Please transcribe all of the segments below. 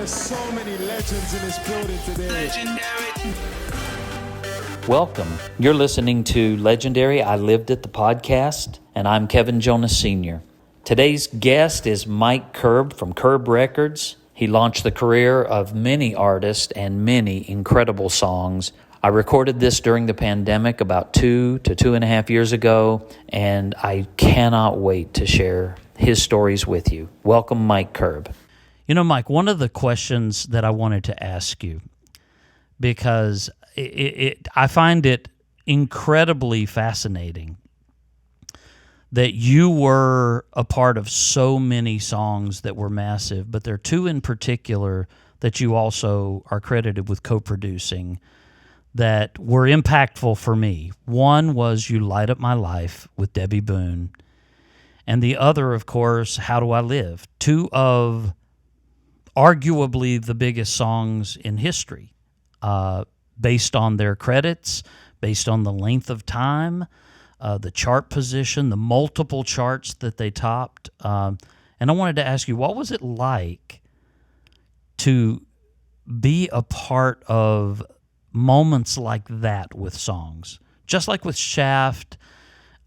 There's so many legends in this building today. Legendary. Welcome. You're listening to Legendary I Lived It, the podcast, and I'm Kevin Jonas Sr. Today's guest is Mike Curb from Curb Records. He launched the career of many artists and many incredible songs. I recorded this during the pandemic about 2 to 2.5 years ago, and I cannot wait to share his stories with you. Welcome, Mike Curb. You know, Mike, one of the questions that I wanted to ask you, because I find it incredibly fascinating that you were a part of so many songs that were massive, but there are two in particular that you also are credited with co-producing that were impactful for me. One was You Light Up My Life with Debbie Boone, and the other, of course, How Do I Live? Two of arguably the biggest songs in history, based on their credits, based on the length of time, the chart position, the multiple charts that they topped. And I wanted to ask you, what was it like to be a part of moments like that with songs? Just like with Shaft,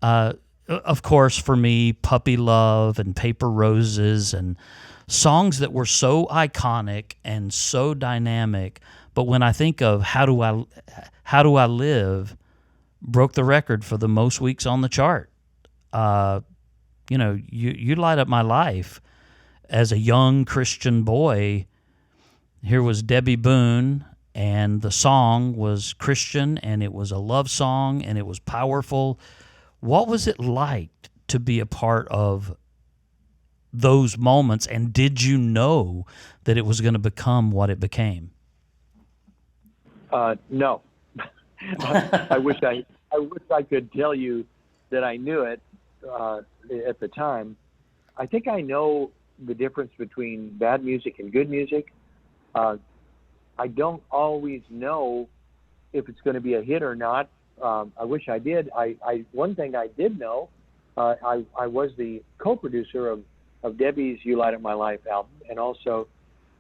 of course, for me, Puppy Love and Paper Roses and songs that were so iconic and so dynamic. But when I think of How Do I Live, broke the record for the most weeks on the chart. You Light Up My Life as a young Christian boy. Here was Debbie Boone, and the song was Christian, and it was a love song, and it was powerful. What was it like to be a part of those moments, and did you know that it was going to become what it became? No. I wish I could tell you that I knew it at the time. I think I know the difference between bad music and good music. I don't always know if it's going to be a hit or not. I wish I did. One thing I did know, I was the co-producer of Debbie's You Light Up My Life album, and also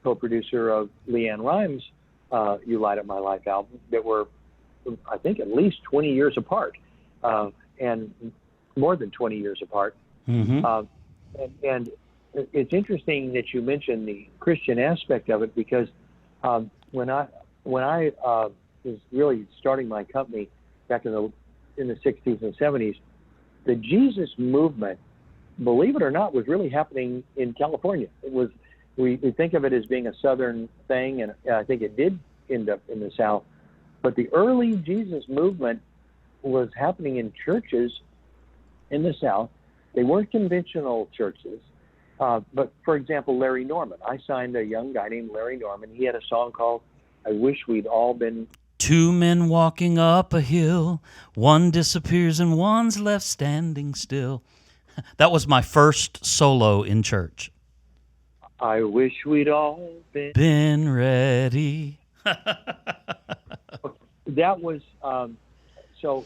co-producer of LeAnn Rimes' You Light Up My Life album, that were, I think, at least 20 years apart, and more than 20 years apart. Mm-hmm. And it's interesting that you mentioned the Christian aspect of it, because when I was really starting my company back in the 60s and 70s, the Jesus movement, believe it or not, was really happening in California. It was, we think of it as being a Southern thing, and I think it did end up in the South. But the early Jesus movement was happening in churches in the South. They weren't conventional churches. But, for example, Larry Norman. I signed a young guy named Larry Norman. He had a song called I Wish We'd All Been... Two men walking up a hill, one disappears and one's left standing still. That was my first solo in church. I wish we'd all been ready. That was, so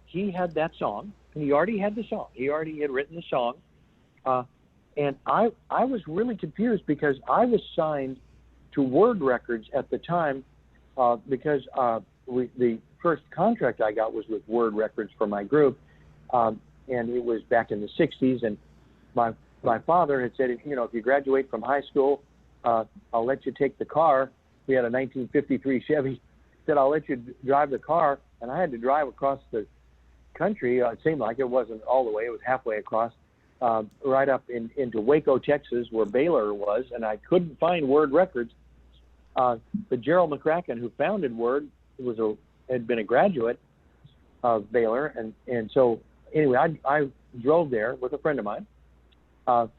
he had that song, and he already had the song. He already had written the song. And I was really confused, because I was signed to Word Records at the time, because the first contract I got was with Word Records for my group, and it was back in the 60s, and my father had said, if you graduate from high school, I'll let you take the car. We had a 1953 Chevy. He said, I'll let you drive the car, and I had to drive across the country. It seemed like it wasn't all the way. It was halfway across, right up into Waco, Texas, where Baylor was, and I couldn't find Word Records. But Gerald McCracken, who founded Word, had been a graduate of Baylor, and so anyway, I drove there with a friend of mine, and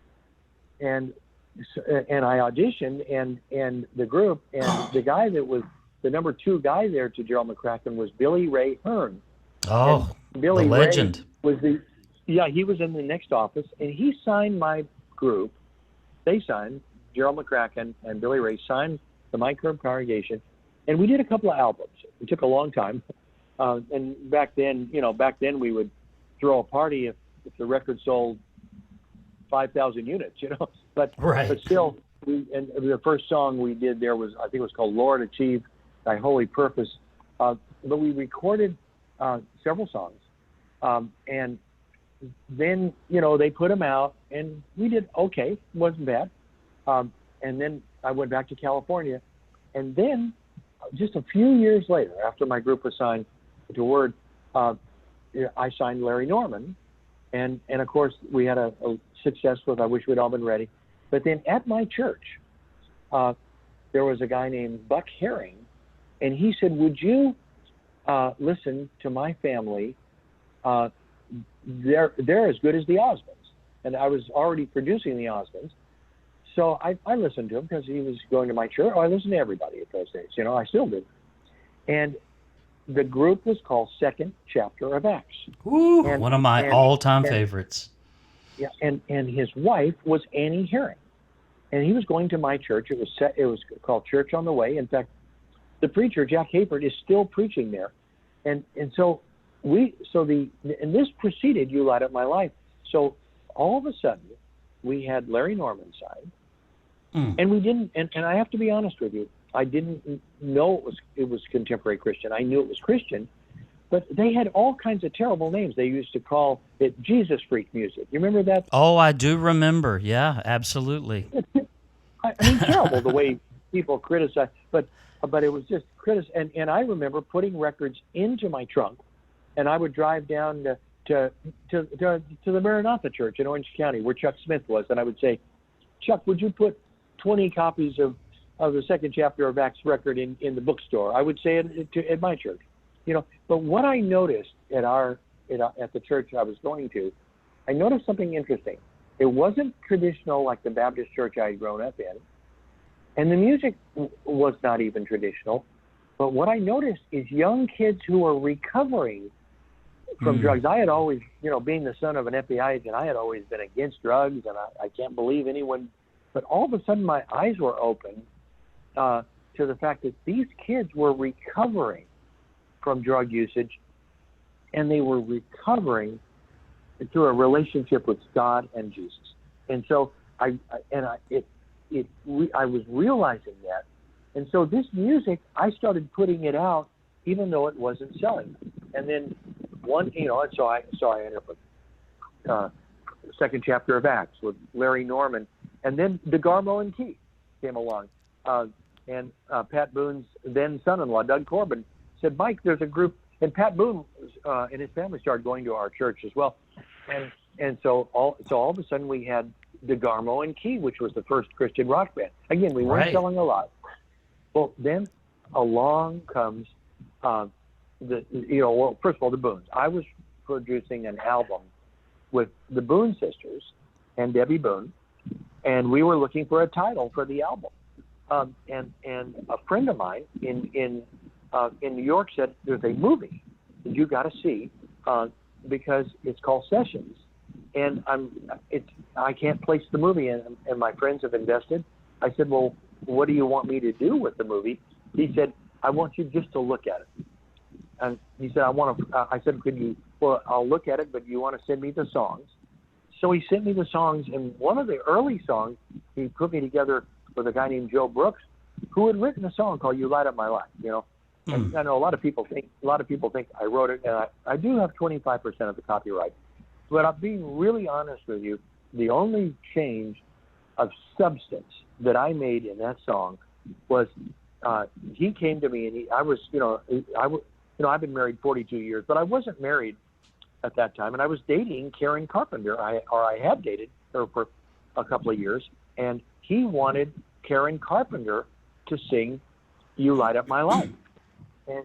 I auditioned, and the group, and the guy that was the number 2 guy there to Gerald McCracken was Billy Ray Hearn. Oh, and Billy the legend. Ray he was in the next office, and he signed my group. They signed, Gerald McCracken and Billy Ray signed the Mike Curb congregation, and we did a couple of albums. It took a long time, and back then we would throw a party if the record sold 5,000 units, but right. But still, and the first song we did there was, I think it was called Lord Achieve Thy Holy Purpose. But we recorded several songs. And then, they put them out, and we did okay. Wasn't bad. And then I went back to California. And then just a few years later, after my group was signed to Word, I signed Larry Norman. And of course, we had a success with I Wish We'd All Been Ready. But then at my church, there was a guy named Buck Herring, and he said, would you listen to my family? They're as good as the Osmonds. And I was already producing the Osmonds. So I listened to him because he was going to my church. I listened to everybody at those days. I still do. And the group was called Second Chapter of Acts. Ooh, one of my all-time favorites. Yeah, and his wife was Annie Herring. And he was going to my church. It was called Church on the Way. In fact, the preacher, Jack Hayford, is still preaching there. And so this preceded You Light Up My Life. So all of a sudden, we had Larry Norman signed. And we didn't, and I have to be honest with you, I didn't know it was contemporary Christian. I knew it was Christian, but they had all kinds of terrible names. They used to call it Jesus freak music. You remember that? Oh, I do remember. Yeah, absolutely. I mean, terrible the way people criticize, but it was just and I remember putting records into my trunk, and I would drive down to the Maranatha Church in Orange County, where Chuck Smith was, and I would say, Chuck, would you put 20 copies of the Second Chapter of Acts record in the bookstore? I would say it at my church, But what I noticed at the church I was going to, I noticed something interesting. It wasn't traditional like the Baptist church I had grown up in, and the music was not even traditional. But what I noticed is young kids who were recovering from drugs. I had always, being the son of an FBI agent, I had always been against drugs, and I can't believe anyone. But all of a sudden, my eyes were open to the fact that these kids were recovering from drug usage, and they were recovering through a relationship with God and Jesus. And so I was realizing that. And so this music, I started putting it out, even though it wasn't selling. And then so I ended up with Second Chapter of Acts with Larry Norman. And then DeGarmo and Key came along. And Pat Boone's then son-in-law, Doug Corbin, said, Mike, there's a group. And Pat Boone and his family started going to our church as well. And so all of a sudden we had DeGarmo and Key, which was the first Christian rock band. Again, we weren't selling a lot. Well, then along comes first of all, the Boones. I was producing an album with the Boone sisters and Debbie Boone, and we were looking for a title for the album. And a friend of mine in New York said, there's a movie that you got to see because it's called Sessions. And I can't place the movie, and my friends have invested. I said, well, what do you want me to do with the movie? He said, I want you just to look at it. And he said, I said, I'll look at it, but you want to send me the songs? So he sent me the songs, and one of the early songs, he put me together with a guy named Joe Brooks, who had written a song called You Light Up My Life, And I know a lot of people think I wrote it, and I do have 25% of the copyright. But I'm being really honest with you, the only change of substance that I made in that song was he came to me, and I've been married 42 years, but I wasn't married at that time, and I was dating Karen Carpenter. I had dated her for a couple of years, and he wanted Karen Carpenter to sing You Light Up My Life.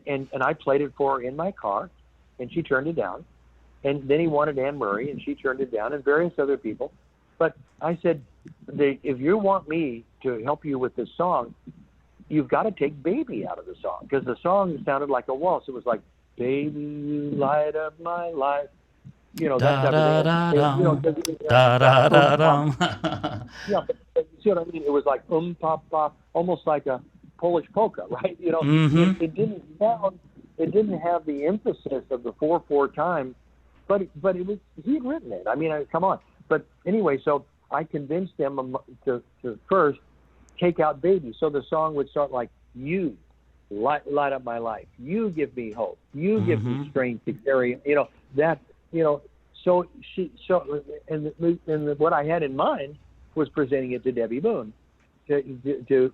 And I played it for her in my car, and she turned it down. And then he wanted Anne Murray, and she turned it down, and various other people. But I said, if you want me to help you with this song, you've got to take Baby out of the song, because the song sounded like a waltz. It was like, Baby, you light up my life. That type of thing. Yeah, but you see what I mean? It was like pop, almost like a Polish polka, right? It didn't have the emphasis of the 4/4 time, but it was, he had written it. I mean, come on. But anyway, so I convinced them to first take out baby. So the song would start like, you light up my life. You give me hope. You give me strength to carry, so what I had in mind was presenting it to Debbie Boone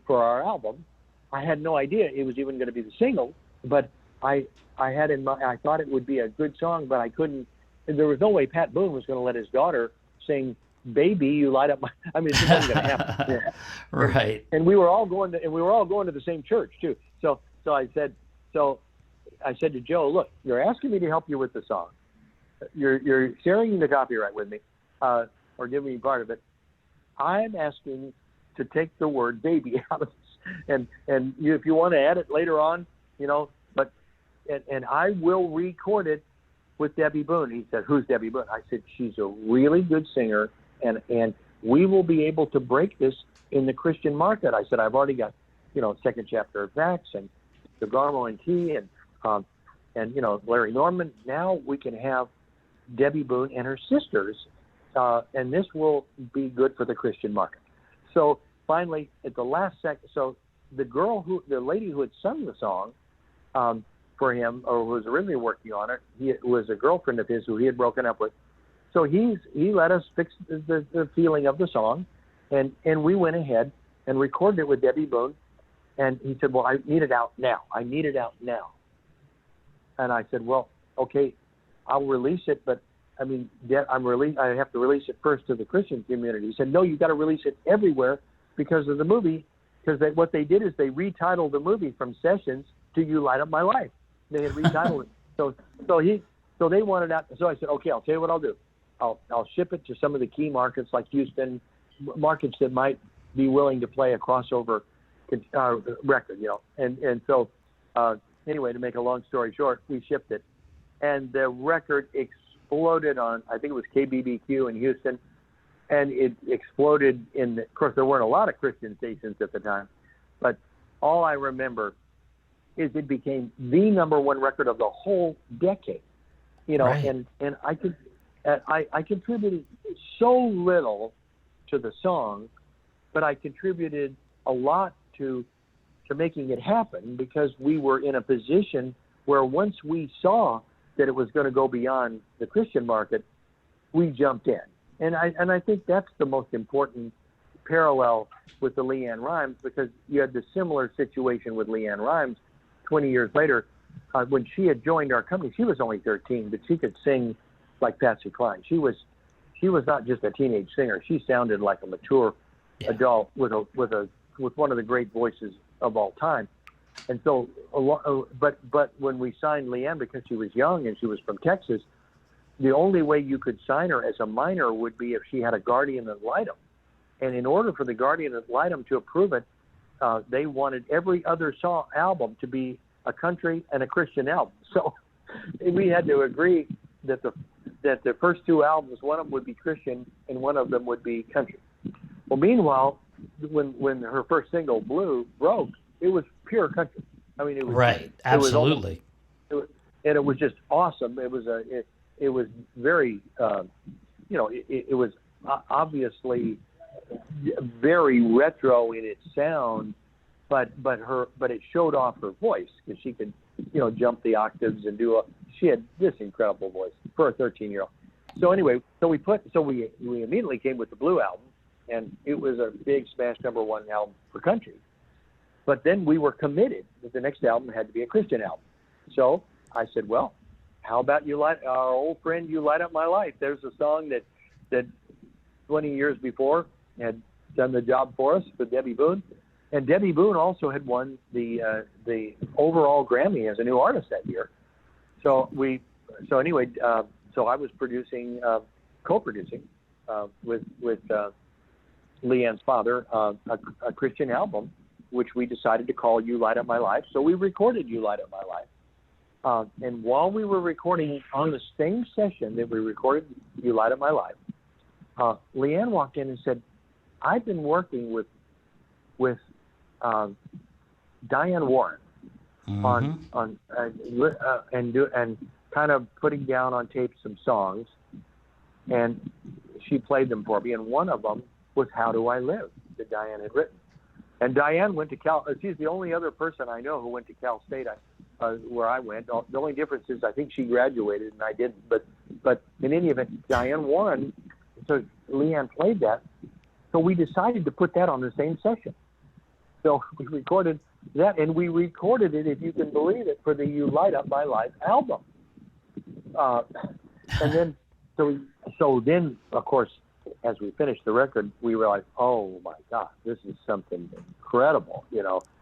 for our album. I had no idea it was even going to be the single, but I had in mind, I thought it would be a good song, but I couldn't. There was no way Pat Boone was going to let his daughter sing "Baby, You Light Up My." I mean, it wasn't going to happen. Yeah. Right. And we were all going to the same church too. So I said to Joe, look, you're asking me to help you with the song. You're sharing the copyright with me, or giving me part of it. I'm asking to take the word "baby" out of this, and if you want to add it later on, but I will record it with Debbie Boone. He said, "Who's Debbie Boone?" I said, "She's a really good singer, and we will be able to break this in the Christian market." I said, "I've already got, Second Chapter of Acts and DeGarmo and Key and Larry Norman. Now we can have Debbie Boone and her sisters, and this will be good for the Christian market." So finally, at the last second, so the lady who had sung the song for him, or who was originally working on it, was a girlfriend of his who he had broken up with. So he let us fix the feeling of the song, and we went ahead and recorded it with Debbie Boone. And he said, "Well, I need it out now. I need it out now." And I said, "Well, okay, I'll release it, but I mean, I have to release it first to the Christian community." He said, "No, you've got to release it everywhere because of the movie. Because what they did is they retitled the movie from Sessions to You Light Up My Life. They had retitled it. So they wanted out. So I said, okay, I'll tell you what I'll do. I'll ship it to some of the key markets like Houston, markets that might be willing to play a crossover record, And so anyway, to make a long story short, we shipped it, and the record exploded on, I think it was KBBQ in Houston, and it exploded of course, there weren't a lot of Christian stations at the time, but all I remember is it became the number one record of the whole decade, Right. and I contributed so little to the song, but I contributed a lot to making it happen, because we were in a position where once we saw that it was going to go beyond the Christian market, we jumped in. And I think that's the most important parallel with the LeAnn Rimes, because you had the similar situation with LeAnn Rimes 20 years later. When she had joined our company, she was only 13, but she could sing like Patsy Cline. She was not just a teenage singer. She sounded like a mature adult with one of the great voices of all time. And so, but when we signed LeAnn, because she was young and she was from Texas, the only way you could sign her as a minor would be if she had a guardian ad litem. And in order for the guardian ad litem to approve it, they wanted every other album to be a country and a Christian album. So we had to agree that the first two albums, one of them would be Christian and one of them would be country. Well, meanwhile, when her first single broke, it was pure country. I mean, it was Right. Absolutely. and it was just awesome. It was very, it was obviously very retro in its sound, but it showed off her voice, because she could, jump the octaves and she had this incredible voice for a 13-year-old. So anyway, we immediately came with the Blue album, and it was a big smash #1 album for country. But then we were committed that the next album had to be a Christian album. So I said, well, how about our old friend, You Light Up My Life? There's a song that 20 years before had done the job for us with Debbie Boone. And Debbie Boone also had won the overall Grammy as a new artist that year. So I was co-producing with LeAnn's father, a Christian album, which we decided to call You Light Up My Life. So we recorded You Light Up My Life. And while we were recording on the same session that we recorded You Light Up My Life, LeAnn walked in and said, I've been working with Diane Warren on and kind of putting down on tape some songs, and she played them for me, and one of them was How Do I Live that Diane had written. And Diane went to Cal. She's the only other person I know who went to Cal State, where I went. The only difference is I think she graduated and I didn't. But in any event, Diane won, so LeAnn played that. So we decided to put that on the same session. So we recorded that, and we recorded it, if you can believe it, for the "You Light Up My Life" album. And then, so then, of course, as we finished the record, we realized, oh my God, this is something incredible.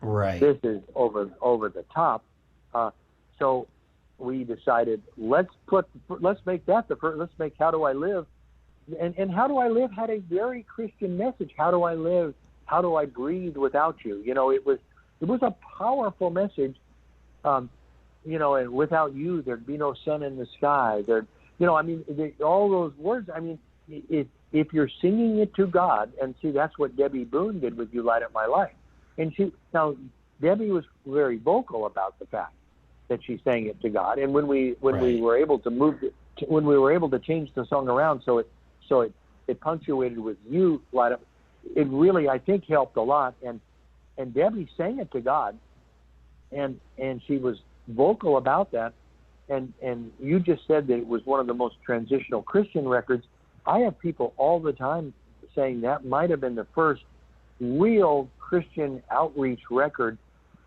Right. This is over the top. So we decided, let's make that the first. Let's make "How Do I Live," and "How Do I Live" had a very Christian message. How do I live? How do I breathe without you? It was a powerful message. And without you, there'd be no sun in the sky. All those words. I mean, if you're singing it to God, and see, that's what Debbie Boone did with "You Light Up My Life." And Debbie was very vocal about the fact that she sang it to God. And when we were able to when we were able to change the song around, so it punctuated with "You Light Up," it really, I think, helped a lot. And Debbie sang it to God, and she was vocal about that. And you just said that it was one of the most transitional Christian records. I have people all the time saying that might have been the first real Christian outreach record.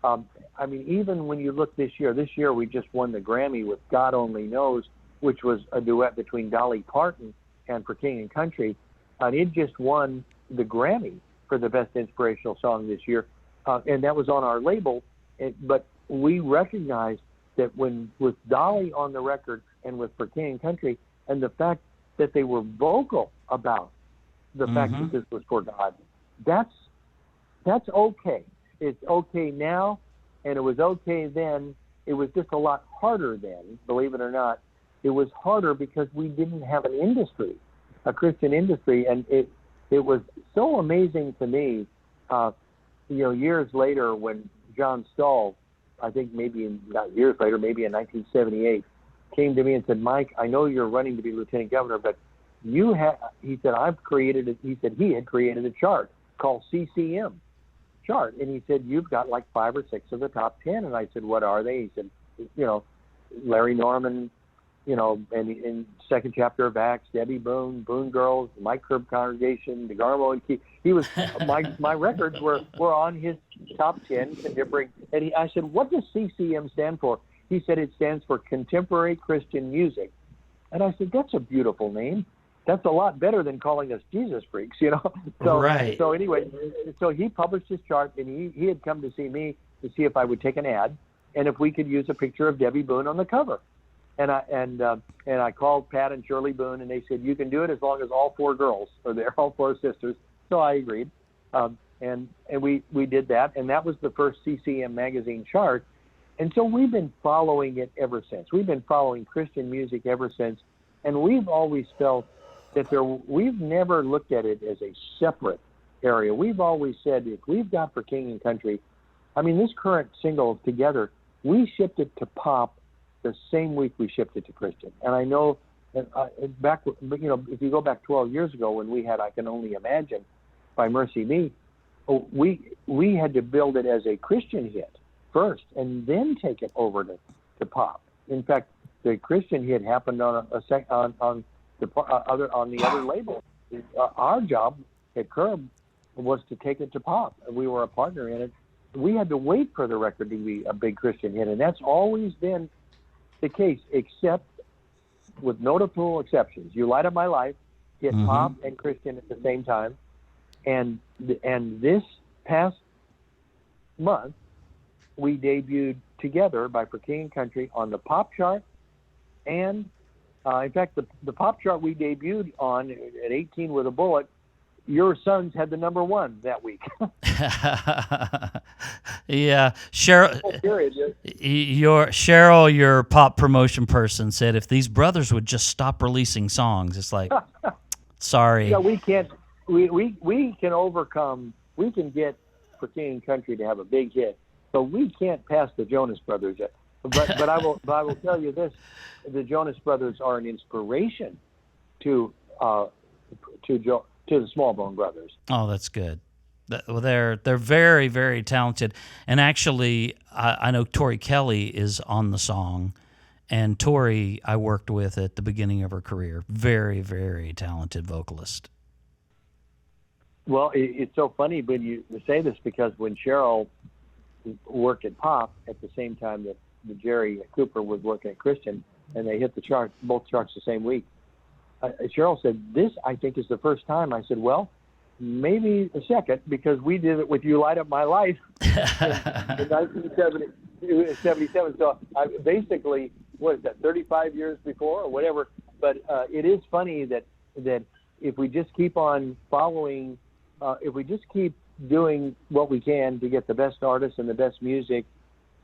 Even when you look this year we just won the Grammy with "God Only Knows," which was a duet between Dolly Parton and For King and Country. And it just won the Grammy for the best inspirational song this year. And that was on our label. But we recognized that with Dolly on the record and with For King and Country, and the fact that they were vocal about the fact that this was for God, that's okay. It's okay now, and it was okay then. It was just a lot harder then, believe it or not. It was harder because we didn't have an industry, a Christian industry, and it was so amazing to me, years later when John Stahl, I think not years later, maybe in 1978, came to me and said, "Mike, I know you're running to be lieutenant governor, but he said, he had created a chart called CCM chart. And he said, you've got like 5 or 6 of the top 10. And I said, what are they? He said, Larry Norman, and in second chapter of Acts, Debbie Boone, Boone Girls, the Mike Curb Congregation, DeGarmo and Key. He was my records were on his top 10 contemporary. And I said, what does CCM stand for? He said it stands for Contemporary Christian Music. And I said, that's a beautiful name. That's a lot better than calling us Jesus freaks, So, right. So anyway, so he published his chart, and he had come to see me to see if I would take an ad, and if we could use a picture of Debbie Boone on the cover. And I called Pat and Shirley Boone, and they said, you can do it as long as all 4 girls are there, all 4 sisters. So I agreed, and we did that, and that was the first CCM magazine chart. And so we've been following it ever since. We've been following Christian music ever since, and we've always felt that we've never looked at it as a separate area. We've always said, if we've got For King and Country, this current single Together, we shipped it to pop the same week we shipped it to Christian. And I know back, if you go back 12 years ago when we had I Can Only Imagine by Mercy Me, we had to build it as a Christian hit first and then take it over to pop. In fact, the Christian hit happened on the other label. Our job at Curb was to take it to pop. We were a partner in it. We had to wait for the record to be a big Christian hit, and that's always been the case, except with notable exceptions. You Light Up My Life hit pop and Christian at the same time, and this past month we debuted Together by For King and Country on the pop chart, and in fact, the pop chart we debuted on at 18 with a Bullet, Your Sons had the number 1 that week. Yeah, Cheryl, your pop promotion person, said if these brothers would just stop releasing songs, it's like, sorry. Yeah, we can't. We can overcome. We can get For King and Country to have a big hit, but we can't pass the Jonas Brothers yet. But I will tell you this: the Jonas Brothers are an inspiration to the Small Bone Brothers. Oh, that's good. Well, they're very, very talented. And actually, I know Tori Kelly is on the song, and Tori I worked with at the beginning of her career. Very, very talented vocalist. Well, it's so funny when you say this, because when Cheryl worked at Pop at the same time that Jerry Cooper was working at Christian, and they hit the chart, both charts the same week, Cheryl said, "This, I think, is the first time." I said, "Well, maybe the second, because we did it with You Light Up My Life in 1977. So basically, what is that, 35 years before or whatever? But it is funny that if we just keep on following, if we just keep doing what we can to get the best artists and the best music,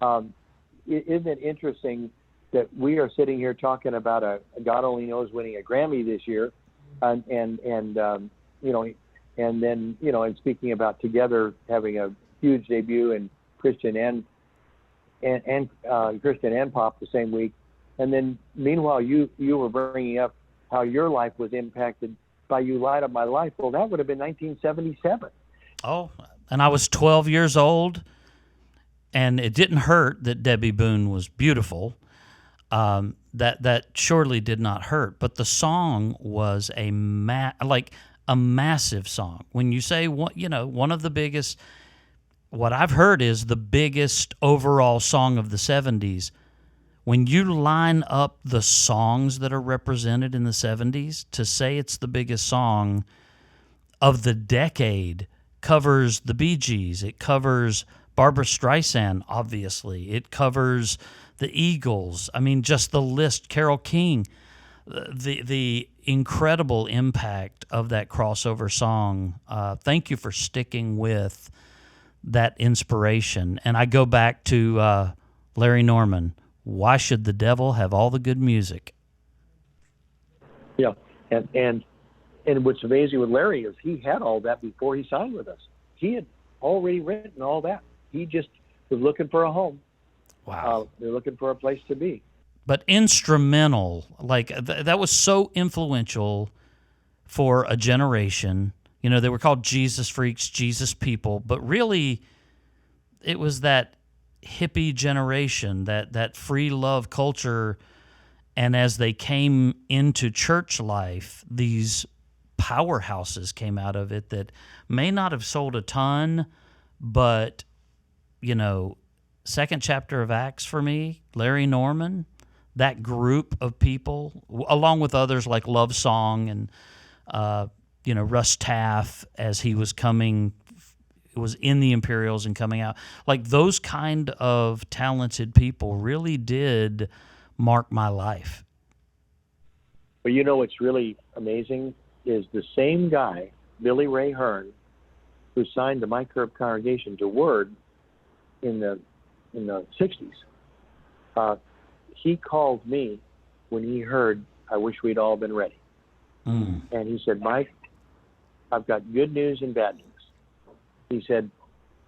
isn't it interesting that we are sitting here talking about a God Only Knows winning a Grammy this year, and you know, and then, you know, and speaking about Together having a huge debut in Christian and Christian and Pop the same week, and then meanwhile you were bringing up how your life was impacted by You Light Up My Life. Well, that would have been 1977. Oh, and I was 12 years old, and it didn't hurt that Debbie Boone was beautiful. That surely did not hurt, but the song was a massive song. When you say one of the biggest, what I've heard is the biggest overall song of the 70s. When you line up the songs that are represented in the 70s, to say it's the biggest song of the decade covers the Bee Gees, it covers Barbra Streisand, obviously, it covers the Eagles. I mean, just the list, Carole King, the incredible impact of that crossover song. Thank you for sticking with that inspiration. And I go back to Larry Norman. Why should the devil have all the good music? Yeah, and what's amazing with Larry is he had all that before he signed with us. He had already written all that. He just was looking for a home. Wow. They're looking for a place to be. But instrumental, like that was so influential for a generation. You know, they were called Jesus freaks, Jesus people, but really it was that hippie generation, that free love culture. And as they came into church life, these powerhouses came out of it that may not have sold a ton, but, you know, second chapter of Acts for me, Larry Norman, that group of people, along with others like Love Song and, Russ Taff as he was in the Imperials and coming out. Like those kind of talented people really did mark my life. But you know what's really amazing is the same guy, Billy Ray Hearn, who signed the Mike Herb congregation to Word in the 60s. He called me when he heard I Wish We'd All Been Ready. And he said, "Mike, I've got good news and bad news." He said,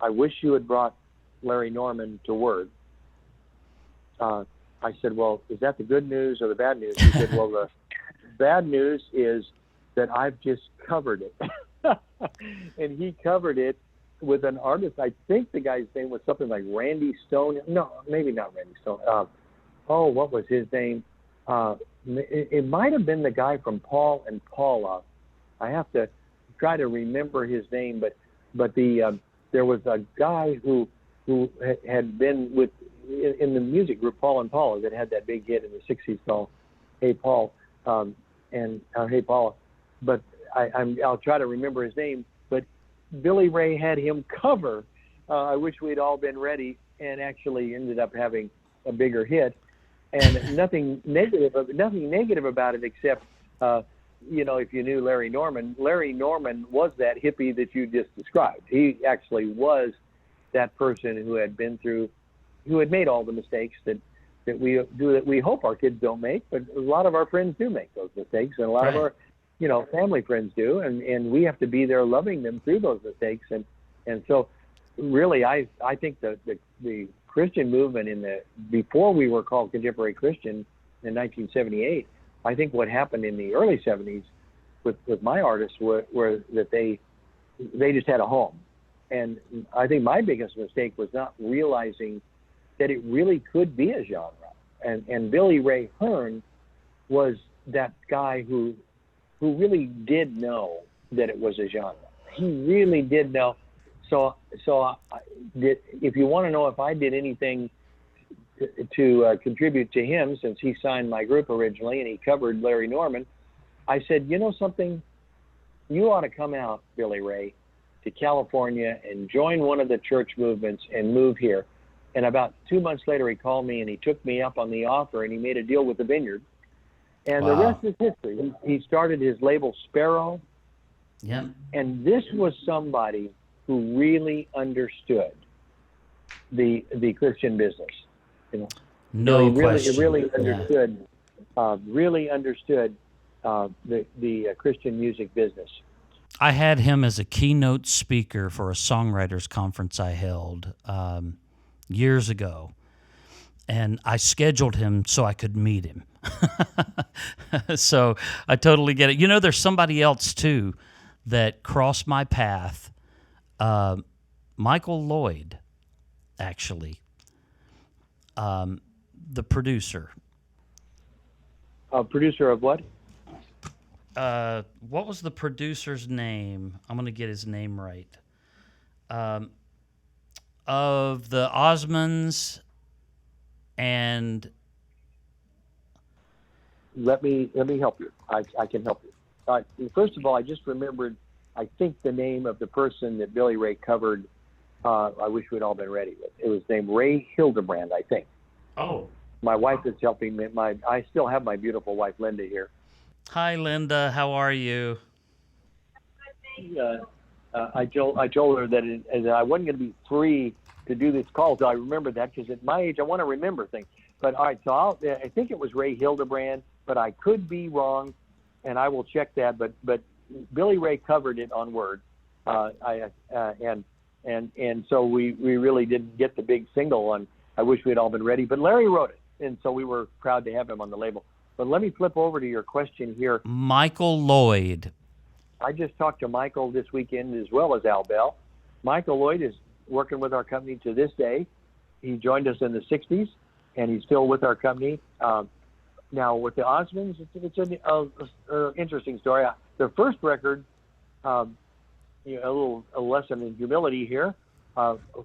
"I wish you had brought Larry Norman to Word." I said, "Well, is that the good news or the bad news?" He said, "Well, the bad news is that I've just covered it." And he covered it with an artist. I think the guy's name was something like Randy Stone. No, maybe not Randy Stone. What was his name? It might have been the guy from Paul and Paula. I have to try to remember his name, but there was a guy who had been in the music group Paul and Paula that had that big hit in the 60s called Hey Paul and Hey Paula. But I'll try to remember his name. But Billy Ray had him cover I Wish We'd All Been Ready, and actually ended up having a bigger hit. And nothing negative about it, except if you knew Larry Norman was that hippie that you just described. He actually was that person who had made all the mistakes that we do, that we hope our kids don't make, but a lot of our friends do make those mistakes, and a lot of our family friends do, and we have to be there loving them through those mistakes. And so really I think the Christian movement before we were called Contemporary Christian in 1978, I think what happened in the early 70s with my artists were that they just had a home. And I think my biggest mistake was not realizing that it really could be a genre. And Billy Ray Hearn was that guy who really did know that it was a genre. He really did know. So if you want to know if I did anything to contribute to him, since he signed my group originally and he covered Larry Norman, I said, you know something? You ought to come out, Billy Ray, to California and join one of the church movements and move here. And about 2 months later, he called me and he took me up on the offer and he made a deal with the Vineyard. And Wow. the rest is history. He started his label Sparrow. Yeah. And this was somebody who really understood the Christian business. You know, No question. Really Yeah. understood the Christian music business. I had him as a keynote speaker for a songwriters conference I held years ago, and I scheduled him so I could meet him. So I totally get it. You know, there's somebody else too that crossed my path. Michael Lloyd, actually, the producer. Producer of what? What was the producer's name? I'm going to get his name right. Of the Osmonds and... Let me help you. I can help you. First of all, I just remembered, I think, the name of the person that Billy Ray covered. I wish we'd all been ready with. It was named Ray Hildebrand, I think. Oh. My wife is helping me. I still have my beautiful wife, Linda, here. Hi, Linda. How are you? I told her that I wasn't going to be free to do this call, so I remembered that, because at my age, I want to remember things. But all right, so I think it was Ray Hildebrand, but I could be wrong, and I will check that. But Billy Ray covered it on Word, and so we really didn't get the big single on I Wish We'd All Been Ready. But Larry wrote it, and so we were proud to have him on the label. But let me flip over to your question here. Michael Lloyd. I just talked to Michael this weekend as well as Al Bell. Michael Lloyd is working with our company to this day. He joined us in the 60s, and he's still with our company. Now, with the Osmonds, it's an interesting story. Their first record, a lesson in humility here.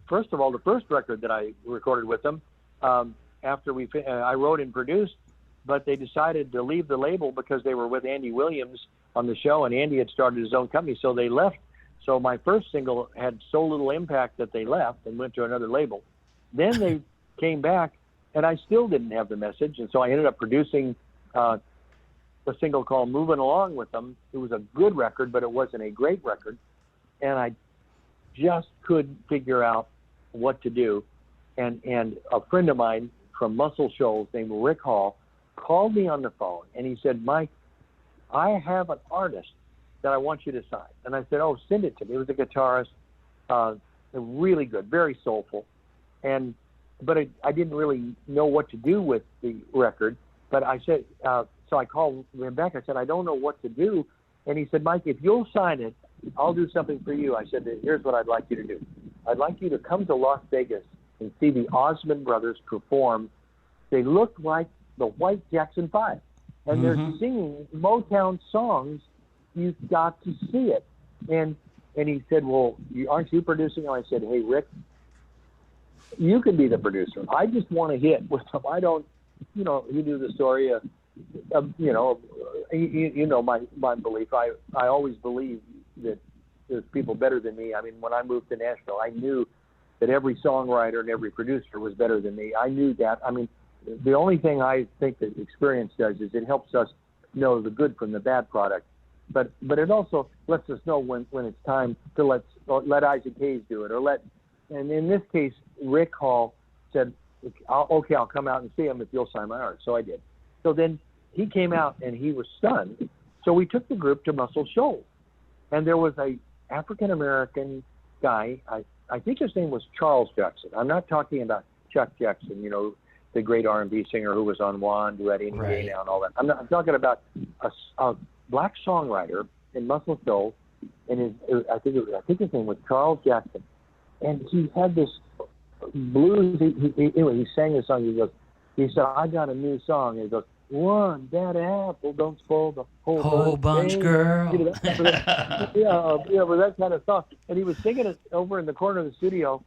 First of all, the first record that I recorded with them, after I wrote and produced, but they decided to leave the label because they were with Andy Williams on the show, and Andy had started his own company, so they left. So my first single had so little impact that they left and went to another label. Then they came back, and I still didn't have the message, and so I ended up producing a single called Moving Along with them. It was a good record, but it wasn't a great record, and I just couldn't figure out what to do. And a friend of mine from Muscle Shoals named Rick Hall called me on the phone, and he said, Mike, I have an artist that I want you to sign. And I said, oh, send it to me. It was a guitarist, really good, very soulful. But I didn't really know what to do with the record. But I said, so I called him back. I said, I don't know what to do. And he said, Mike, if you'll sign it, I'll do something for you. I said, here's what I'd like you to do. I'd like you to come to Las Vegas and see the Osmond Brothers perform. They look like the White Jackson 5. And they're singing Motown songs. You've got to see it. And he said, well, aren't you producing? And I said, hey, Rick, you can be the producer. I just want to hit with them. I don't, you do the story of my belief. I always believe that there's people better than me. I mean, when I moved to Nashville, I knew that every songwriter and every producer was better than me. I knew that. I mean, the only thing I think that experience does is it helps us know the good from the bad product. But it also lets us know when it's time to let Isaac Hayes do it, and in this case, Rick Hall said, okay, I'll come out and see him if you'll sign my art. So I did. So then he came out and he was stunned. So we took the group to Muscle Shoals, and there was a African-American guy. I think his name was Charles Jackson. I'm not talking about Chuck Jackson, the great R&B singer who was on Wand, who had Any Day Now and all that. I'm talking about a black songwriter in Muscle Shoals and I think his name was Charles Jackson, and he had this blues. Anyway, he sang a song. He said, "I got a new song." And he goes, "One bad apple don't spoil the whole bunch, babe." girl. You know, with that kind of song. And he was singing it over in the corner of the studio,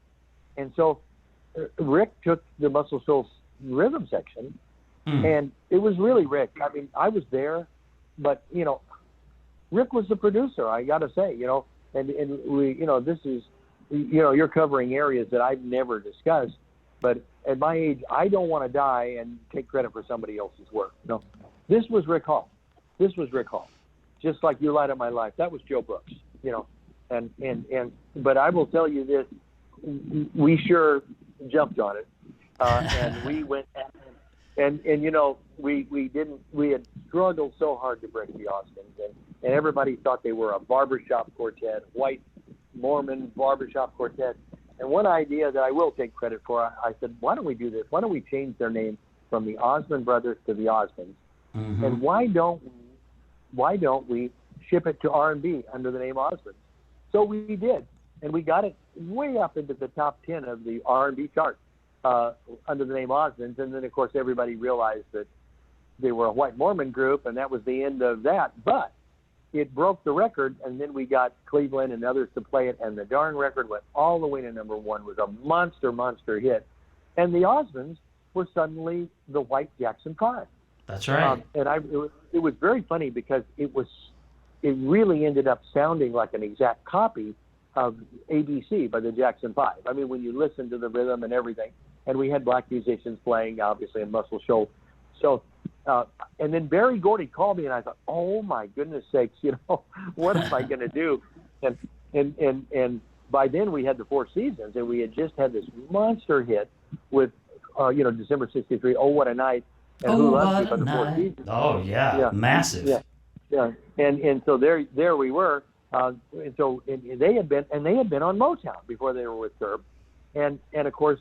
and so Rick took the Muscle Shoals rhythm section, and it was really Rick. I mean, I was there, but Rick was the producer. I got to say, and we, this is, you're covering areas that I've never discussed, but at my age, I don't want to die and take credit for somebody else's work. No, this was Rick Hall. Just like You Light Up My Life. That was Joe Brooks. But I will tell you this: we sure jumped on it, and we went, and we had struggled so hard to break the Osmonds, and everybody thought they were a barbershop quartet, white Mormon barbershop quartet. And one idea that I will take credit for, I said, why don't we do this? Why don't we change their name from the Osmond Brothers to the Osmonds? Mm-hmm. And why don't we ship it to R&B under the name Osmonds? So we did, and we got it way up into the top 10 of the R&B chart under the name Osmonds. And then, of course, everybody realized that they were a white Mormon group, and that was the end of that. But it broke the record, and then we got Cleveland and others to play it, and the darn record went all the way to number one. It was a monster hit. And the Osmonds were suddenly the white Jackson 5. That's right. It was very funny because it really ended up sounding like an exact copy of ABC by the Jackson 5. I mean, when you listen to the rhythm and everything, and we had black musicians playing, obviously, in Muscle Shoals. So, and then Barry Gordy called me, and I thought, oh my goodness sakes, what am I going to do? And by then we had the Four Seasons, and we had just had this monster hit with, December '63, "Oh What a Night," and "Who Loves You" by the Four Seasons. Oh yeah, massive. Yeah. And so there we were. And they had been on Motown before they were with Curb, and of course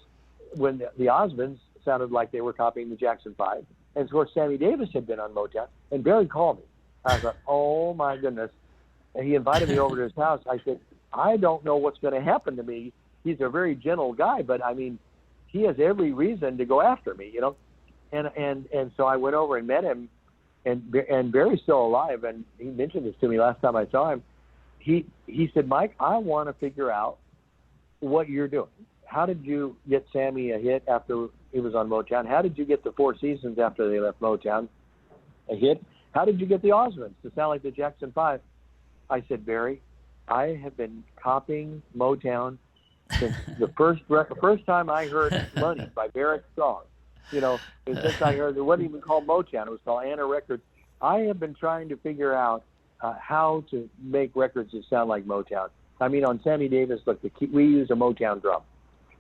when the Osmonds sounded like they were copying the Jackson 5, and of course Sammy Davis had been on Motown, and Barry called me. I thought, oh my goodness, and he invited me over to his house. I said, I don't know what's going to happen to me. He's a very gentle guy, but I mean, he has every reason to go after me, and so I went over and met him, and Barry's still alive, and he mentioned this to me last time I saw him. He said, Mike, I want to figure out what you're doing. How did you get Sammy a hit after he was on Motown? How did you get the Four Seasons after they left Motown a hit? How did you get the Osmonds to sound like the Jackson 5? I said, Barry, I have been copying Motown since the first time I heard Money by Barrett's song. Since I heard, it wasn't even called Motown, it was called Anna Records. I have been trying to figure out how to make records that sound like Motown. I mean, on Sammy Davis, look, we use a Motown drum.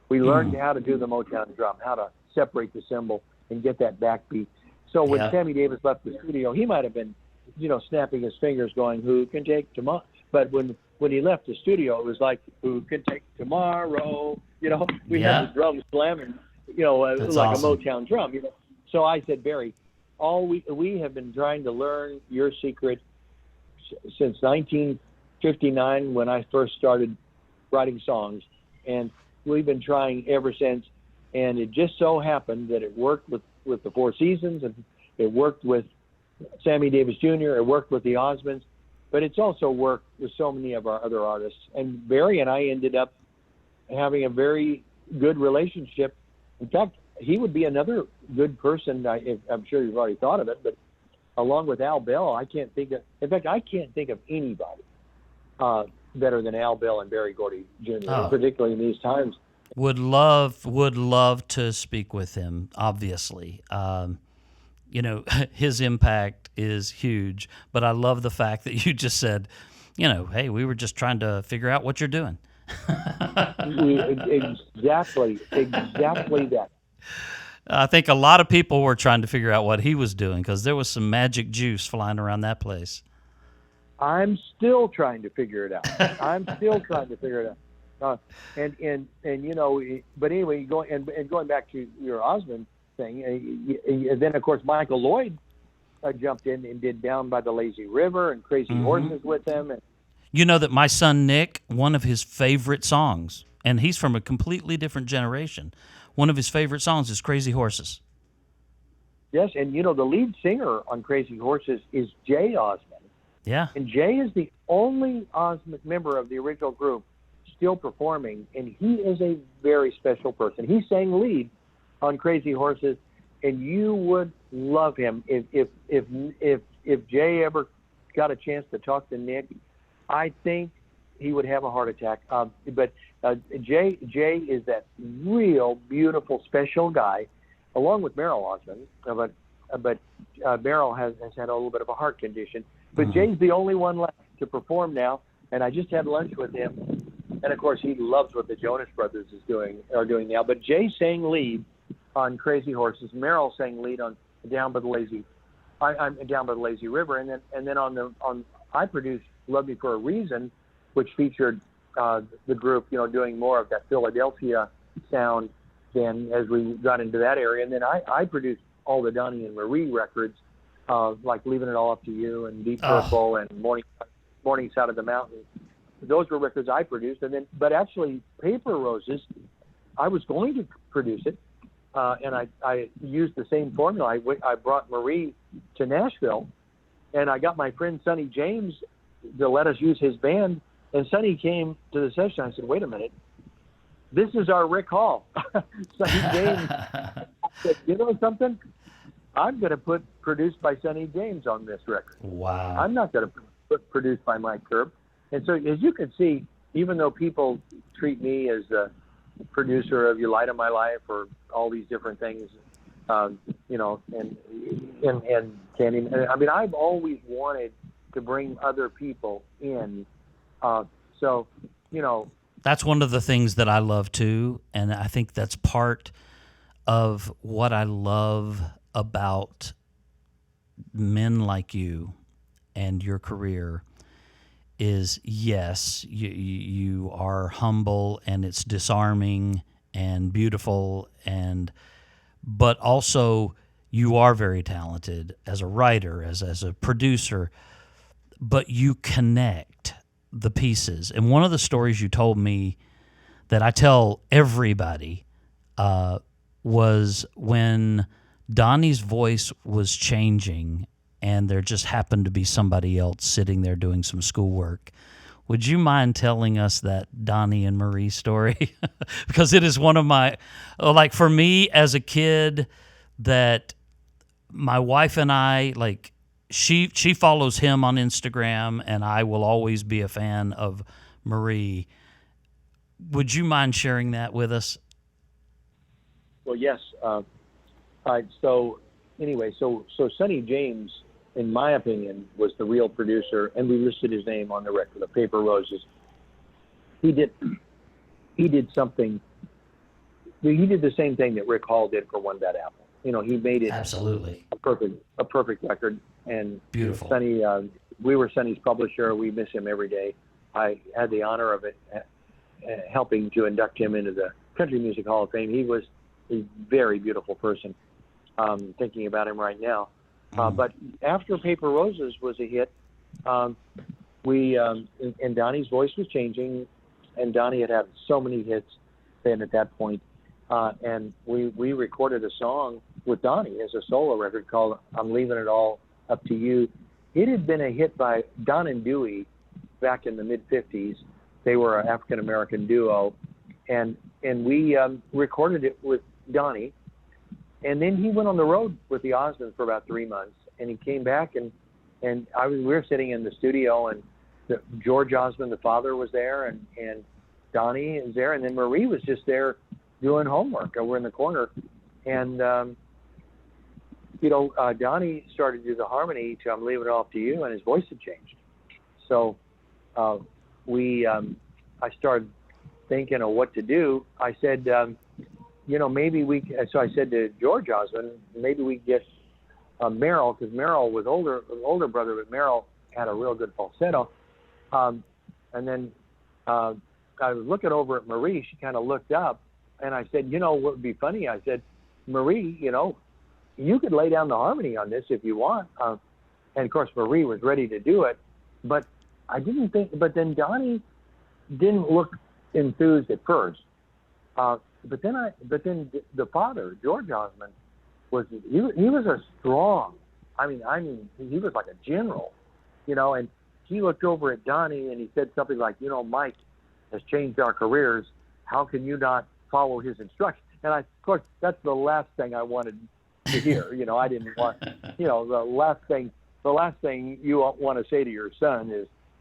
We learned how to do the Motown drum, how to separate the cymbal and get that backbeat. So when Sammy Davis left the studio, he might have been, snapping his fingers going, "Who can take tomorrow?" But when he left the studio, it was like, "Who can take tomorrow?" We had the drums slamming, like awesome. A Motown drum. So I said, Barry, we have been trying to learn your secret since 1959 when I first started writing songs, and we've been trying ever since. And it just so happened that it worked with the Four Seasons, and it worked with Sammy Davis Jr., it worked with the Osmonds, but it's also worked with so many of our other artists. And Barry and I ended up having a very good relationship. In fact, he would be another good person. I'm sure you've already thought of it, but along with Al Bell, I can't think of anybody better than Al Bell and Barry Gordy Jr., particularly in these times. Would love to speak with him, obviously. His impact is huge, but I love the fact that you just said, hey, we were just trying to figure out what you're doing. Exactly that. I think a lot of people were trying to figure out what he was doing because there was some magic juice flying around that place. I'm still trying to figure it out. But anyway, going back to your Osmond thing, and then of course Michael Lloyd jumped in and did Down by the Lazy River and Crazy Horses with them, You know that my son Nick, one of his favorite songs, and he's from a completely different generation, one of his favorite songs is Crazy Horses. Yes, and the lead singer on Crazy Horses is Jay Osmond. Yeah. And Jay is the only Osmond member of the original group still performing, and he is a very special person. He sang lead on Crazy Horses, and you would love him if Jay ever got a chance to talk to Nick. I think he would have a heart attack. But Jay is that real beautiful, special guy, along with Merrill Osmond. But Merrill has had a little bit of a heart condition. But Jay's the only one left to perform now, and I just had lunch with him. And of course, he loves what the Jonas Brothers are doing now. But Jay sang lead on Crazy Horses. Merrill sang lead on Down by the Lazy River, and then I produced Love Me for a Reason, which featured the group, doing more of that Philadelphia sound. Then as we got into that area, and then I produced all the Donnie and Marie records, like Leaving It All Up to You and Deep Purple and Morning Side of the Mountain. Those were records I produced, but actually Paper Roses, I was going to produce it, and I used the same formula. I brought Marie to Nashville, and I got my friend Sonny James to let us use his band. And Sonny came to the session. I said, "Wait a minute, this is our Rick Hall." Sonny James said, "You know something? I'm going to put produced by Sonny James on this record. Wow. I'm not going to put produced by Mike Curb." And so, as you can see, even though people treat me as the producer of "You Light of My Life" or all these different things, and can't even, I mean, I've always wanted to bring other people in. That's one of the things that I love too, and I think that's part of what I love about men like you and your career is, yes, you are humble and it's disarming and beautiful, but also you are very talented as a writer, as a producer, but you connect the pieces. And one of the stories you told me that I tell everybody was when Donnie's voice was changing and there just happened to be somebody else sitting there doing some schoolwork. Would you mind telling us that Donnie and Marie story? Because it is one of my, like for me as a kid, that my wife and I, like, she follows him on Instagram, and I will always be a fan of Marie. Would you mind sharing that with us? Well, yes. So Sonny James, in my opinion, was the real producer, and we listed his name on the record, The Paper Roses. He did something. He did the same thing that Rick Hall did for One Bad Apple. He made it Absolutely a perfect record. And beautiful. Sonny, we were Sonny's publisher. We miss him every day. I had the honor of helping to induct him into the Country Music Hall of Fame. He was a very beautiful person. Thinking about him right now. But after Paper Roses was a hit, and Donnie's voice was changing, and Donnie had so many hits then at that point, and we recorded a song with Donnie as a solo record called "I'm Leaving It All Up to You." It had been a hit by Don and Dewey back in the mid-'50s. They were an African-American duo, and we recorded it with Donnie. And then he went on the road with the Osmonds for about 3 months, and he came back, and we were sitting in the studio, and George Osmond, the father, was there, and Donnie is there, and then Marie was just there doing homework over in the corner, and Donnie started to do the harmony to "I'm Leaving It All Up to You," and his voice had changed. So I started thinking of what to do. I said, maybe so I said to George Osmond, maybe we get Merrill, because Merrill was older brother, but Merrill had a real good falsetto. And then I was looking over at Marie. She kind of looked up, and I said, what would be funny? I said, Marie, you could lay down the harmony on this if you want. And of course, Marie was ready to do it, but I didn't think, but then Donnie didn't look enthused at first. But then the father, George Osmond, he was a strong. I mean, he was like a general, and he looked over at Donnie and he said something like, Mike has changed our careers. How can you not follow his instructions? And of course, that's the last thing I wanted to hear. I didn't want, the last thing you want to say to your son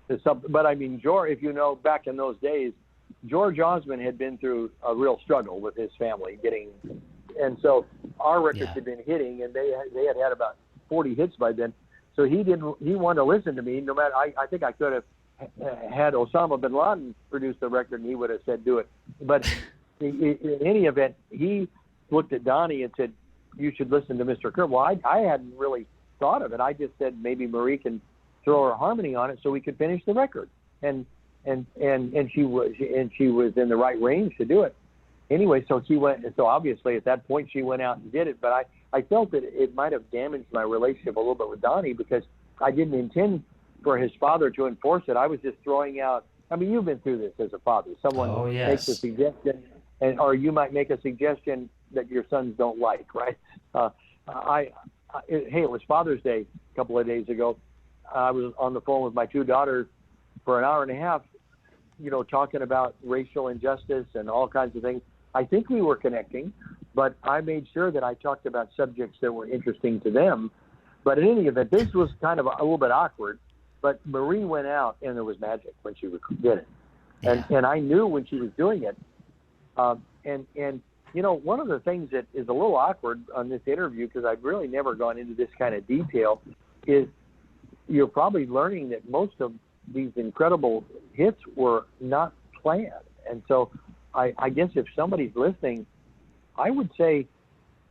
is something. But I mean, George, if back in those days, George Osmond had been through a real struggle with his family and so our records had been hitting, and they had about 40 hits by then. So he wanted to listen to me no matter. I think I could have had Osama bin Laden produce the record, and he would have said do it. But in any event, he looked at Donnie and said, "You should listen to Mr. Kerb." Well, I hadn't really thought of it. I just said maybe Marie can throw her harmony on it so we could finish the record. And she was in the right range to do it. Anyway, so she went. So obviously at that point she went out and did it. But I felt that it might have damaged my relationship a little bit with Donnie because I didn't intend for his father to enforce it. I was just throwing out. I mean, you've been through this as a father. Someone makes a suggestion, or you might make a suggestion that your sons don't like, right? It was Father's Day a couple of days ago. I was on the phone with my two daughters for an hour and a half, talking about racial injustice and all kinds of things. I think we were connecting, but I made sure that I talked about subjects that were interesting to them. But in any event, this was kind of a little bit awkward. But Marie went out, and there was magic when she did it. And I knew when she was doing it. One of the things that is a little awkward on this interview, because I've really never gone into this kind of detail, is you're probably learning that most of these incredible hits were not planned. And so I guess if somebody's listening, I would say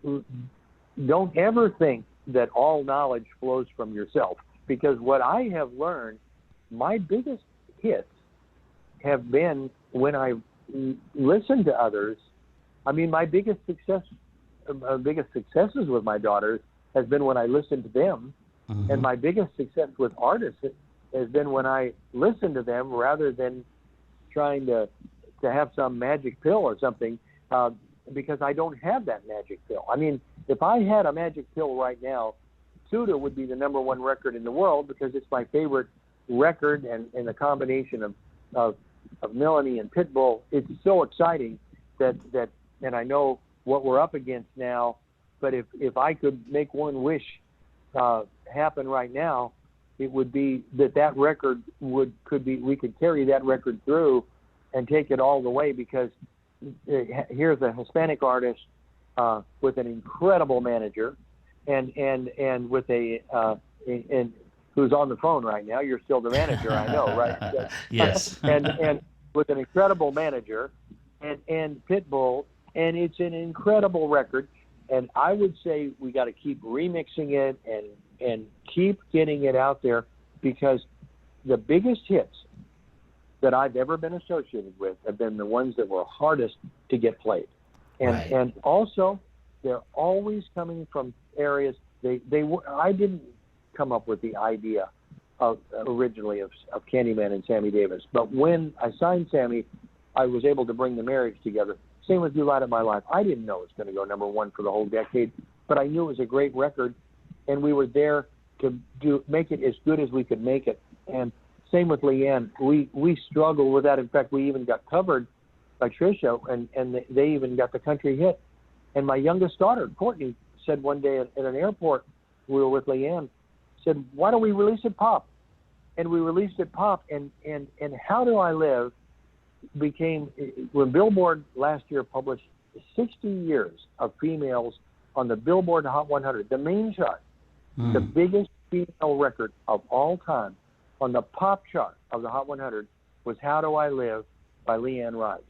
don't ever think that all knowledge flows from yourself, because what I have learned, my biggest hits have been when I listen to others. I mean, my biggest successes with my daughters has been when I listen to them. Mm-hmm. And my biggest success with artists has been when I listen to them rather than trying to have some magic pill or something, because I don't have that magic pill. I mean, if I had a magic pill right now, Suda would be the #1 record in the world because it's my favorite record, and the combination of Melanie and Pitbull, it's so exciting that and I know what we're up against now, but if I could make one wish happen right now, it would be that record we could carry that record through and take it all the way, because here's a Hispanic artist with an incredible manager and with and who's on the phone right now. You're still the manager, I know, right? Yes. and with an incredible manager and Pitbull, and it's an incredible record. And I would say we got to keep remixing it and keep getting it out there, because the biggest hits that I've ever been associated with have been the ones that were hardest to get played. And also, they're always coming from areas I didn't come up with the idea originally of Candyman and Sammy Davis, but when I signed Sammy, I was able to bring the marriage together. Same with You Light Up My Life. I didn't know it was going to go #1 for the whole decade, but I knew it was a great record, and we were there to make it as good as we could make it. And same with LeAnn. We struggled with that. In fact, we even got covered by Trisha, and they even got the country hit. And my youngest daughter, Courtney, said one day at an airport, we were with LeAnn, said, "Why don't we release it pop?" And we released it pop, and How Do I Live became, when Billboard last year published 60 years of females on the Billboard Hot 100, the main chart, the biggest female record of all time on the pop chart of the Hot 100 was How Do I Live by LeAnn Rimes.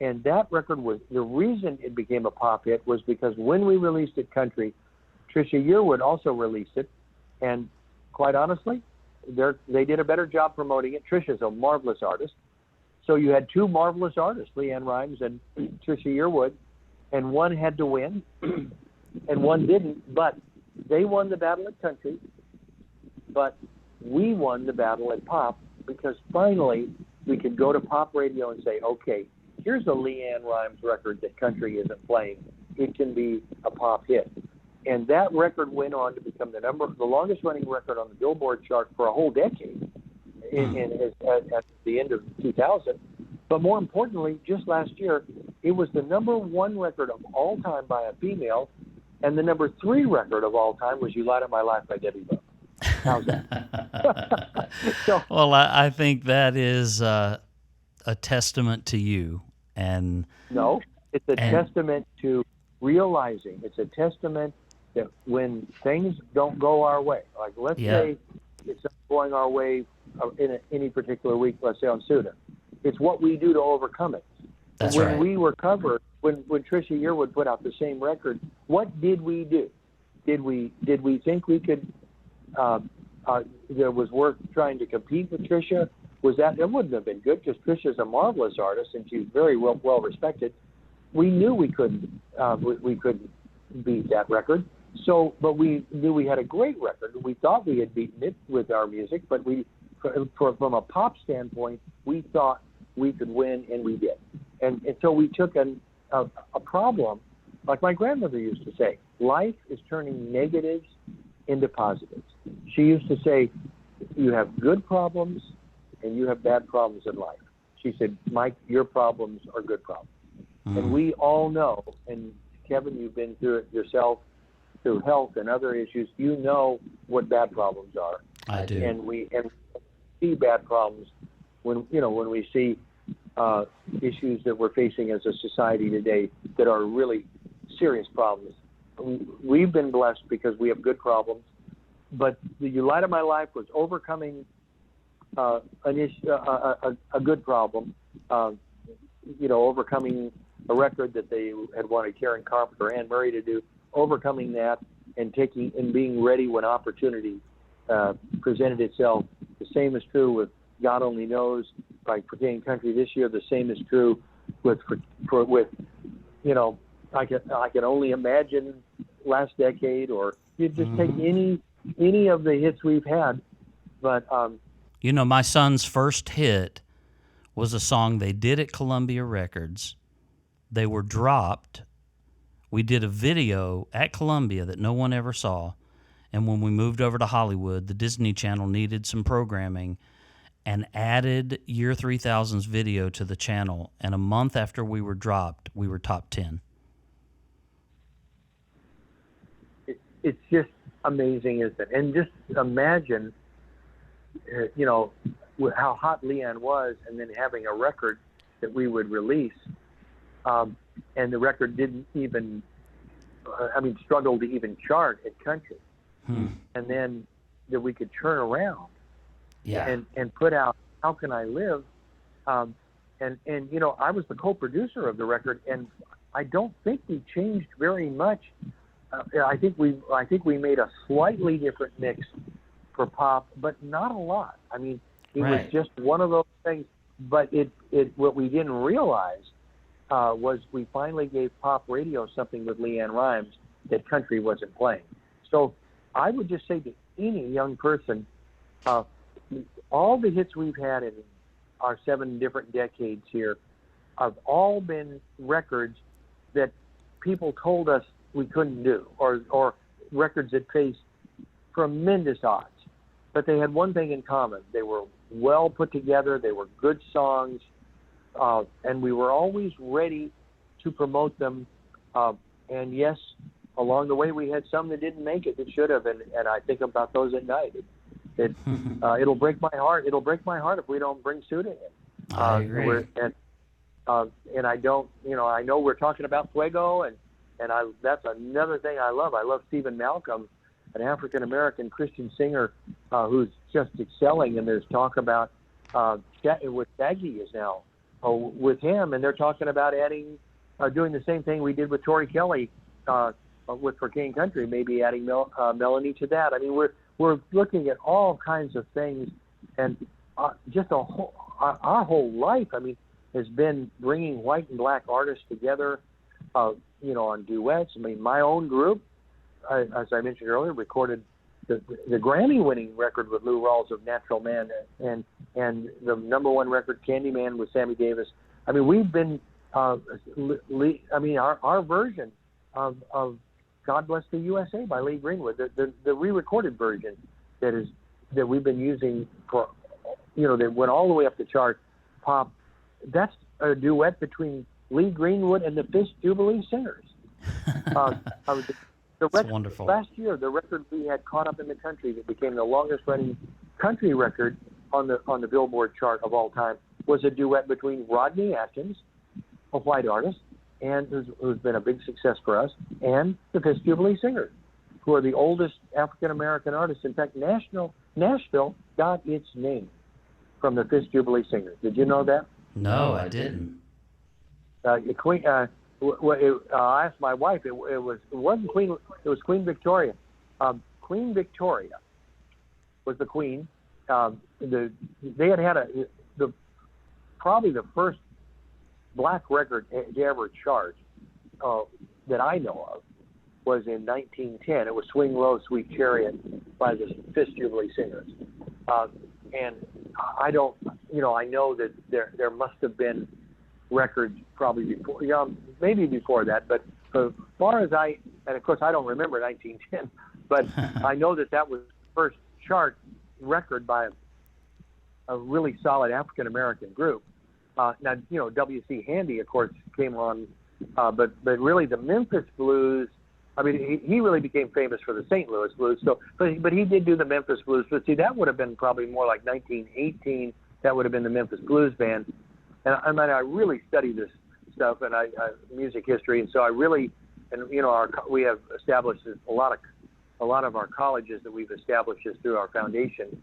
And that record was, the reason it became a pop hit was because when we released it country, Trisha Yearwood also released it, and quite honestly, they did a better job promoting it. Trisha's a marvelous artist. So you had two marvelous artists, LeAnn Rimes and Trisha Yearwood, and one had to win, and one didn't. But they won the battle at country, but we won the battle at pop, because finally we could go to pop radio and say, okay, here's a LeAnn Rimes record that country isn't playing. It can be a pop hit. And that record went on to become the longest running record on the Billboard chart for a whole decade at the end of 2000. But more importantly, just last year, it was the number 1 record of all time by a female, and the number 3 record of all time was You Light Up My Life by Debbie Book. How's that? Well, I think that is a testament to you. And no, it's a testament to realizing. It's a testament that when things don't go our way, like let's say it's not going our way in any particular week, let's say on Suda, it's what we do to overcome it. That's when right. we were covered, when Trisha Yearwood put out the same record, what did we do? Did we think we could? There was worth trying to compete with Trisha. It wouldn't have been good because Trisha's a marvelous artist and she's very well respected. We knew we couldn't beat that record. So, but we knew we had a great record. We thought we had beaten it with our music, but from a pop standpoint, we thought we could win, and we did. And so we took a problem, like my grandmother used to say, life is turning negatives into positives. She used to say, you have good problems and you have bad problems in life. She said, Mike, your problems are good problems. And we all know, and Kevin, you've been through it yourself, through health and other issues, you know what bad problems are. I do. And we see bad problems when we see issues that we're facing as a society today that are really serious problems. We've been blessed because we have good problems, but the You Light Up My Life was overcoming an issue, a good problem, overcoming a record that they had wanted Karen Carpenter and Anne Murray to do, overcoming that and being ready when opportunity presented itself. The same is true with God Only Knows by Forgetting Country this year. The same is true with I can only imagine last decade, or you just take any of the hits we've had. But my son's first hit was a song they did at Columbia Records. They were dropped. We did a video at Columbia that no one ever saw. And when we moved over to Hollywood, the Disney Channel needed some programming and added Year 3000's video to the channel. And a month after we were dropped, we were top 10. It's just amazing, isn't it? And just imagine, how hot LeAnn was, and then having a record that we would release, and the record didn't even, struggled to even chart at country. And then that we could turn around and put out How Can I Live? And I was the co-producer of the record, and I don't think we changed very much. I think we made a slightly different mix for pop, but not a lot. It was just one of those things. But what we didn't realize was we finally gave pop radio something with LeAnn Rimes that country wasn't playing. So I would just say to any young person, all the hits we've had in our 7 different decades here have all been records that people told us we couldn't do, or records that faced tremendous odds. But they had one thing in common. They were well put together. They were good songs. And we were always ready to promote them. And yes, along the way, we had some that didn't make it that should have. And I think about those at night. It'll break my heart. It'll break my heart if we don't bring Suda in. I agree. And I don't, I know we're talking about Fuego, and that's another thing I love. I love Stephen Malcolm, an African-American Christian singer who's just excelling. And there's talk about what Shaggy is now with him, and they're talking about doing the same thing we did with Tori Kelly with For King Country, maybe adding Melanie to that. We're looking at all kinds of things, and just our whole life, has been bringing white and black artists together, on duets. My own group, as I mentioned earlier, recorded the Grammy-winning record with Lou Rawls of Natural Man, and the number one record Candyman with Sammy Davis. I mean, we've been, our version of God Bless the USA by Lee Greenwood, the re-recorded version that we've been using for, that went all the way up the chart, pop. That's a duet between Lee Greenwood and the Fish Jubilee Singers. That's wonderful. Last year, the record we had Caught Up in the Country that became the longest-running country record on the Billboard chart of all time was a duet between Rodney Atkins, a white artist, and who's been a big success for us, and the Fish Jubilee Singers, who are the oldest African-American artists. In fact, Nashville got its name from the Fish Jubilee Singers. Did you know that? No, I didn't. I asked my wife. It wasn't Queen. It was Queen Victoria. Queen Victoria was the queen. They had probably the first black record to ever chart that I know of was in 1910. It was "Swing Low, Sweet Chariot" by the Fish Jubilee Singers. And I don't, I know that there must have been records probably before, maybe before that, but as far as and of course I don't remember 1910, but I know that was the first chart record by a really solid African-American group. Now, W.C. Handy, of course, came on, but really the Memphis Blues, I mean, he really became famous for the St. Louis Blues, but he did do the Memphis Blues, but see, that would have been probably more like 1918, that would have been the Memphis Blues Band. And I really study this stuff and music history, and so I really, we have established a lot of our colleges that we've established just through our foundation.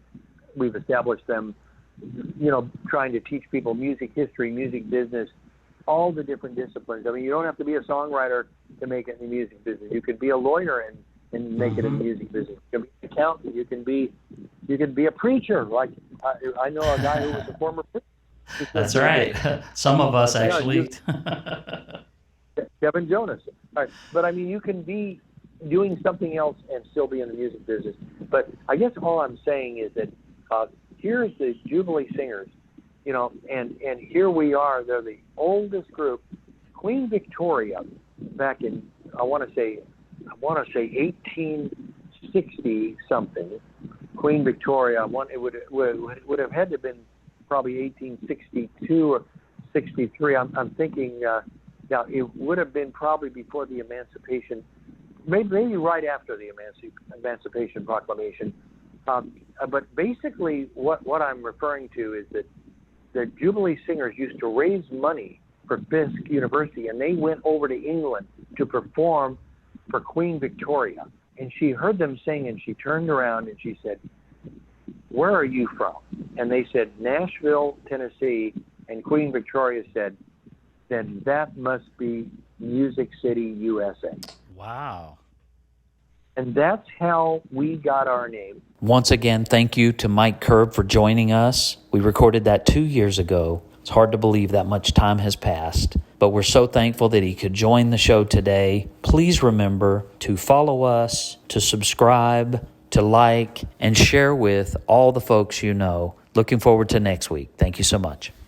We've established them, trying to teach people music history, music business, all the different disciplines. I mean, you don't have to be a songwriter to make it in the music business. You could be a lawyer and make it in the music business. You can be an accountant. You can be a preacher. Like I know a guy who was a former preacher. That's right. Some of us actually. Kevin Jonas. All right. But I mean, you can be doing something else and still be in the music business. But I guess all I'm saying is that here's the Jubilee Singers, and here we are. They're the oldest group. Queen Victoria, back in I want to say 1860 something. Queen Victoria. It would have had to have been probably 1862 or 63. I'm thinking now it would have been probably before the Emancipation, maybe right after the Emancipation Proclamation. But basically what I'm referring to is that the Jubilee Singers used to raise money for Fisk University, and they went over to England to perform for Queen Victoria. And she heard them sing, and she turned around and she said, "Where are you from?" And they said, "Nashville, Tennessee." And Queen Victoria said, "Then that must be Music City, USA." Wow. And that's how we got our name. Once again, thank you to Mike Curb for joining us. We recorded that 2 years ago. It's hard to believe that much time has passed, but we're so thankful that he could join the show today. Please remember to follow us, to subscribe, to like, and share with all the folks you know. Looking forward to next week. Thank you so much.